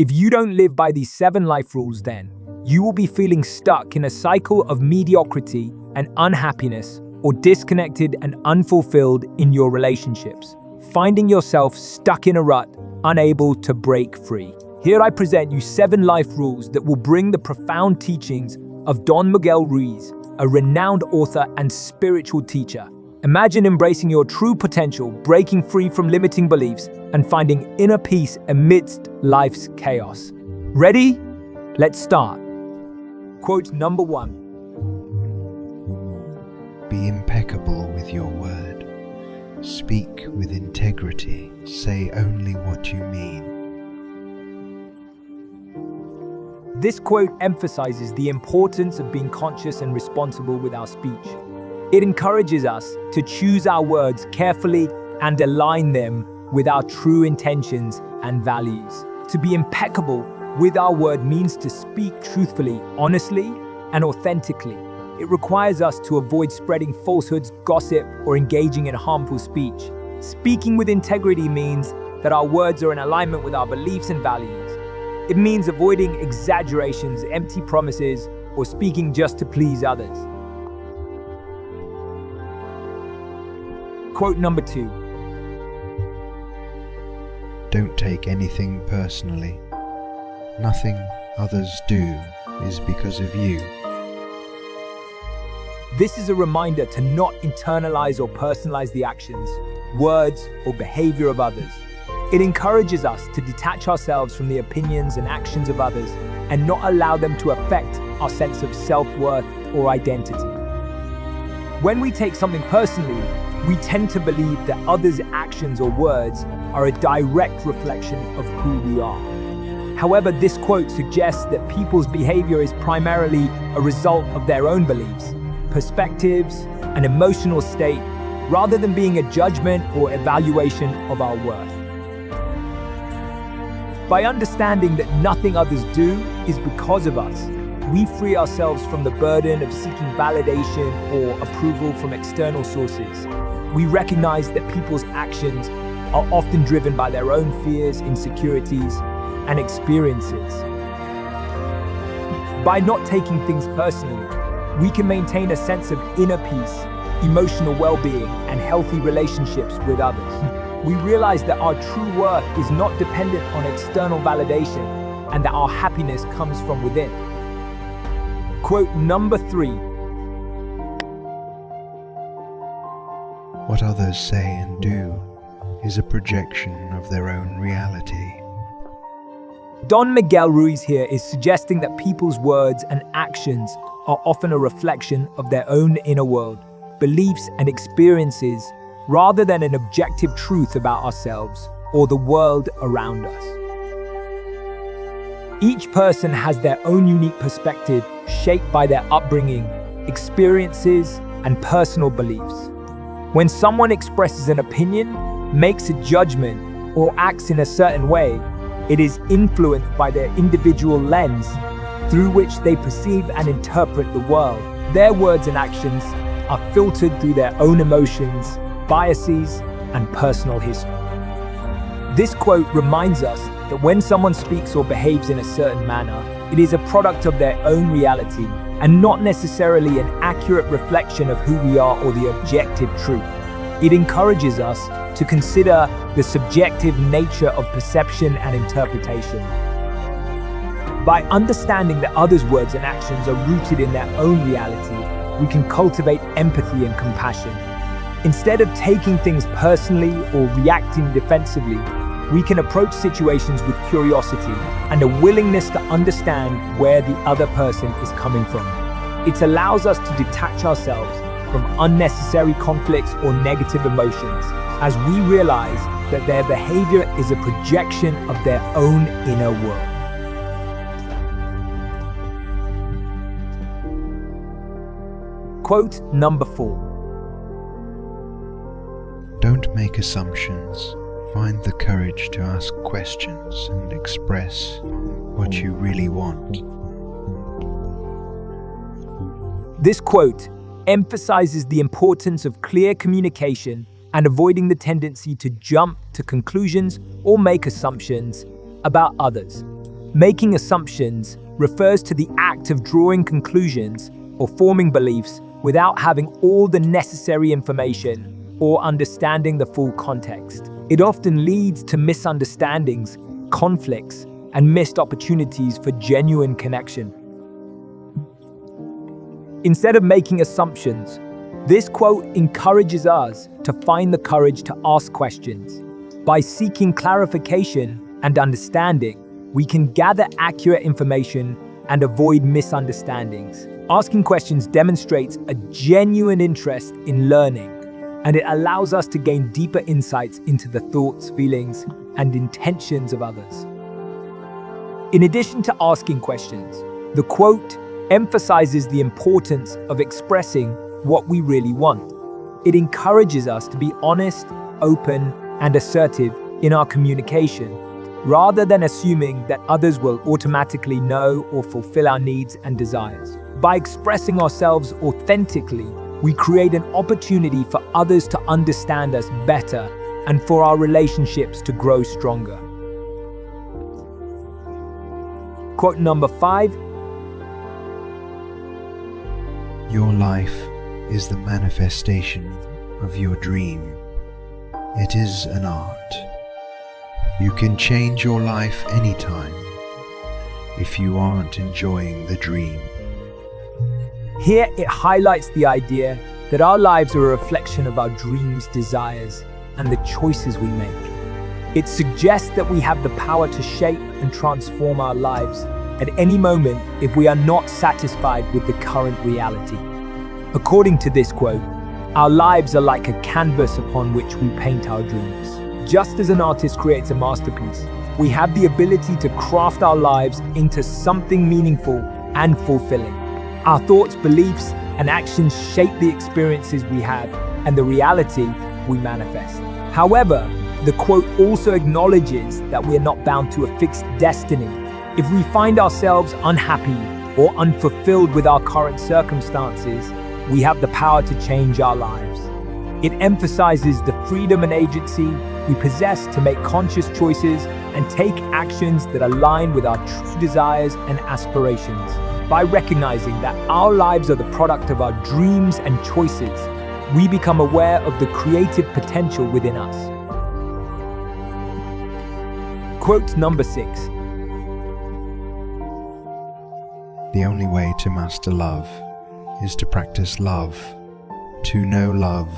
If you don't live by these 7 life rules, then you will be feeling stuck in a cycle of mediocrity and unhappiness, or disconnected and unfulfilled in your relationships, finding yourself stuck in a rut, unable to break free. Here I present you 7 life rules that will bring the profound teachings of Don Miguel Ruiz, a renowned author and spiritual teacher. Imagine embracing your true potential, breaking free from limiting beliefs, and finding inner peace amidst life's chaos. Ready? Let's start. Quote number 1. Be impeccable with your word. Speak with integrity. Say only what you mean. This quote emphasizes the importance of being conscious and responsible with our speech. It encourages us to choose our words carefully and align them with our true intentions and values. To be impeccable with our word means to speak truthfully, honestly, and authentically. It requires us to avoid spreading falsehoods, gossip, or engaging in harmful speech. Speaking with integrity means that our words are in alignment with our beliefs and values. It means avoiding exaggerations, empty promises, or speaking just to please others. Quote number 2. Don't take anything personally. Nothing others do is because of you. This is a reminder to not internalize or personalize the actions, words, or behavior of others. It encourages us to detach ourselves from the opinions and actions of others and not allow them to affect our sense of self-worth or identity. When we take something personally, we tend to believe that others' actions or words are a direct reflection of who we are. However, this quote suggests that people's behavior is primarily a result of their own beliefs, perspectives, and emotional state, rather than being a judgment or evaluation of our worth. By understanding that nothing others do is because of us, we free ourselves from the burden of seeking validation or approval from external sources. We recognize that people's actions are often driven by their own fears, insecurities, and experiences. By not taking things personally, we can maintain a sense of inner peace, emotional well-being, and healthy relationships with others. We realize that our true worth is not dependent on external validation and that our happiness comes from within. Quote number 3. What others say and do is a projection of their own reality. Don Miguel Ruiz here is suggesting that people's words and actions are often a reflection of their own inner world, beliefs and experiences, rather than an objective truth about ourselves or the world around us. Each person has their own unique perspective shaped by their upbringing, experiences, and personal beliefs. When someone expresses an opinion, makes a judgment, or acts in a certain way, it is influenced by their individual lens through which they perceive and interpret the world. Their words and actions are filtered through their own emotions, biases, and personal history. This quote reminds us that when someone speaks or behaves in a certain manner, it is a product of their own reality and not necessarily an accurate reflection of who we are or the objective truth. It encourages us to consider the subjective nature of perception and interpretation. By understanding that others' words and actions are rooted in their own reality, we can cultivate empathy and compassion. Instead of taking things personally or reacting defensively, we can approach situations with curiosity and a willingness to understand where the other person is coming from. It allows us to detach ourselves from unnecessary conflicts or negative emotions, as we realize that their behavior is a projection of their own inner world. Quote number 4. Don't make assumptions. Find the courage to ask questions and express what you really want. This quote emphasizes the importance of clear communication and avoiding the tendency to jump to conclusions or make assumptions about others. Making assumptions refers to the act of drawing conclusions or forming beliefs without having all the necessary information or understanding the full context. It often leads to misunderstandings, conflicts, and missed opportunities for genuine connection. Instead of making assumptions, this quote encourages us to find the courage to ask questions. By seeking clarification and understanding, we can gather accurate information and avoid misunderstandings. Asking questions demonstrates a genuine interest in learning, and it allows us to gain deeper insights into the thoughts, feelings, and intentions of others. In addition to asking questions, the quote emphasizes the importance of expressing what we really want. It encourages us to be honest, open, and assertive in our communication, rather than assuming that others will automatically know or fulfill our needs and desires. By expressing ourselves authentically, we create an opportunity for others to understand us better and for our relationships to grow stronger. Quote number 5. Your life is the manifestation of your dream. It is an art. You can change your life anytime if you aren't enjoying the dream. Here it highlights the idea that our lives are a reflection of our dreams, desires, and the choices we make. It suggests that we have the power to shape and transform our lives at any moment if we are not satisfied with the current reality. According to this quote, our lives are like a canvas upon which we paint our dreams. Just as an artist creates a masterpiece, we have the ability to craft our lives into something meaningful and fulfilling. Our thoughts, beliefs, and actions shape the experiences we have and the reality we manifest. However, the quote also acknowledges that we are not bound to a fixed destiny. If we find ourselves unhappy or unfulfilled with our current circumstances, we have the power to change our lives. It emphasizes the freedom and agency we possess to make conscious choices and take actions that align with our true desires and aspirations. By recognizing that our lives are the product of our dreams and choices, we become aware of the creative potential within us. Quote number 6. The only way to master love is to practice love. To know love,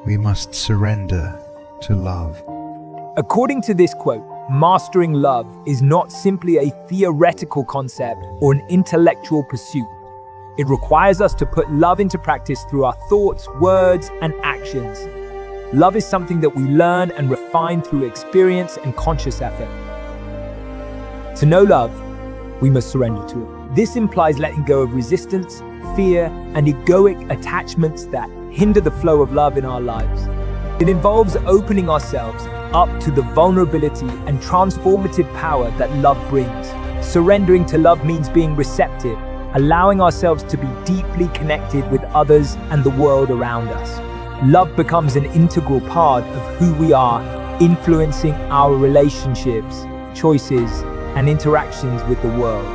we must surrender to love. According to this quote, mastering love is not simply a theoretical concept or an intellectual pursuit. It requires us to put love into practice through our thoughts, words, and actions. Love is something that we learn and refine through experience and conscious effort. To know love, we must surrender to it. This implies letting go of resistance, fear, and egoic attachments that hinder the flow of love in our lives. It involves opening ourselves up to the vulnerability and transformative power that love brings. Surrendering to love means being receptive, allowing ourselves to be deeply connected with others and the world around us. Love becomes an integral part of who we are, influencing our relationships, choices, and interactions with the world.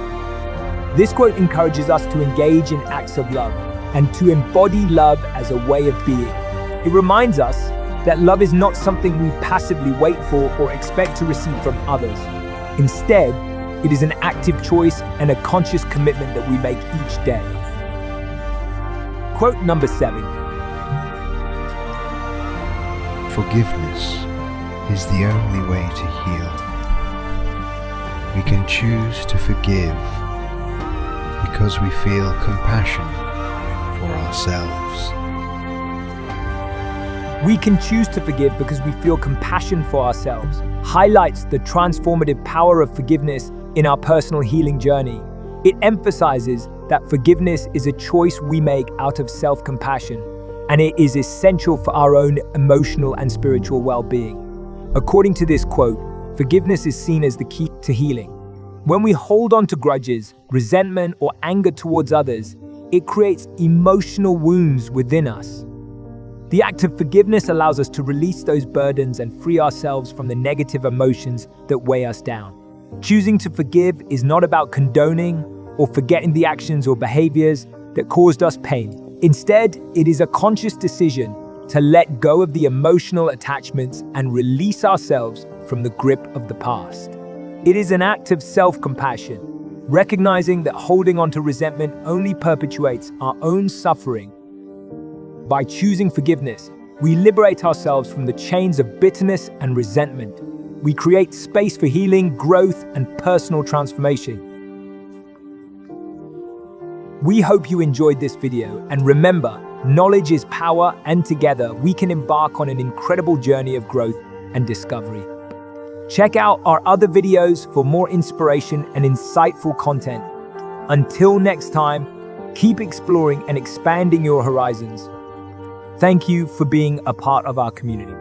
This quote encourages us to engage in acts of love and to embody love as a way of being. It reminds us that love is not something we passively wait for or expect to receive from others. Instead, it is an active choice and a conscious commitment that we make each day. Quote number 7. Forgiveness is the only way to heal. We can choose to forgive because we feel compassion for ourselves. We can choose to forgive because we feel compassion for ourselves. Highlights the transformative power of forgiveness in our personal healing journey. It emphasizes that forgiveness is a choice we make out of self-compassion, and it is essential for our own emotional and spiritual well-being. According to this quote, forgiveness is seen as the key to healing. When we hold on to grudges, resentment, or anger towards others, it creates emotional wounds within us. The act of forgiveness allows us to release those burdens and free ourselves from the negative emotions that weigh us down. Choosing to forgive is not about condoning or forgetting the actions or behaviors that caused us pain. Instead, it is a conscious decision to let go of the emotional attachments and release ourselves from the grip of the past. It is an act of self-compassion, recognizing that holding on to resentment only perpetuates our own suffering. By choosing forgiveness, we liberate ourselves from the chains of bitterness and resentment. We create space for healing, growth, and personal transformation. We hope you enjoyed this video, and remember, knowledge is power, and together we can embark on an incredible journey of growth and discovery. Check out our other videos for more inspiration and insightful content. Until next time, keep exploring and expanding your horizons. Thank you for being a part of our community.